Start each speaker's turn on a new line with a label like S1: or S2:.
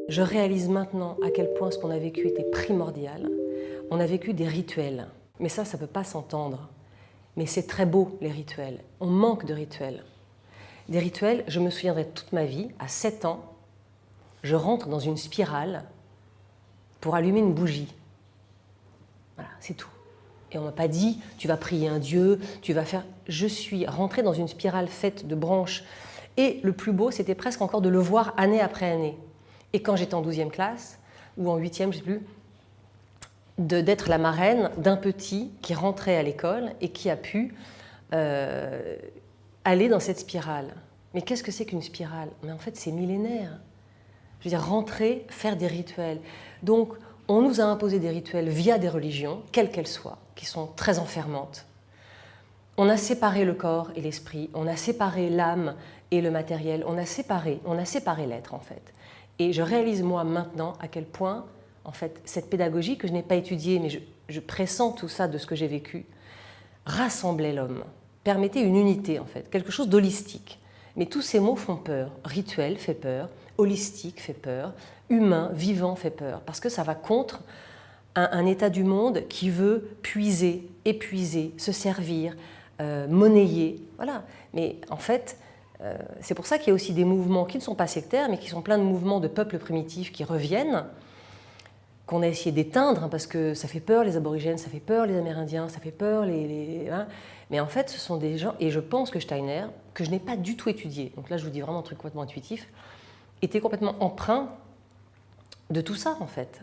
S1: Je réalise maintenant à quel point ce qu'on a vécu était primordial. On a vécu des rituels, mais ça ne peut pas s'entendre. Mais c'est très beau, les rituels. On manque de rituels. Des rituels, je me souviendrai toute ma vie, à 7 ans, je rentre dans une spirale pour allumer une bougie. Voilà, c'est tout. Et on ne m'a pas dit, tu vas prier un dieu, tu vas faire... Je suis rentrée dans une spirale faite de branches. Et le plus beau, c'était presque encore de le voir année après année. Et quand j'étais en 12e classe, ou en 8e, je ne sais plus, d'être la marraine d'un petit qui rentrait à l'école et qui a pu aller dans cette spirale. Mais qu'est-ce que c'est qu'une spirale? Mais en fait, c'est millénaire. Je veux dire, rentrer, faire des rituels. Donc, on nous a imposé des rituels via des religions, quelles qu'elles soient, qui sont très enfermantes. On a séparé le corps et l'esprit, on a séparé l'âme et le matériel, on a séparé l'être en fait. Et je réalise moi maintenant à quel point, en fait, cette pédagogie que je n'ai pas étudiée, mais je pressens tout ça de ce que j'ai vécu, rassemblait l'homme, permettait une unité en fait, quelque chose d'holistique. Mais tous ces mots font peur. Rituel fait peur, holistique fait peur, humain, vivant fait peur, parce que ça va contre un état du monde qui veut puiser, épuiser, se servir, monnayer. Voilà. Mais en fait, c'est pour ça qu'il y a aussi des mouvements qui ne sont pas sectaires, mais qui sont plein de mouvements de peuples primitifs qui reviennent, qu'on a essayé d'éteindre, hein, parce que ça fait peur les aborigènes, ça fait peur les Amérindiens, ça fait peur hein. Mais en fait, ce sont des gens, et je pense que Steiner, que je n'ai pas du tout étudié, donc là je vous dis vraiment un truc complètement intuitif, était complètement empreint de tout ça en fait.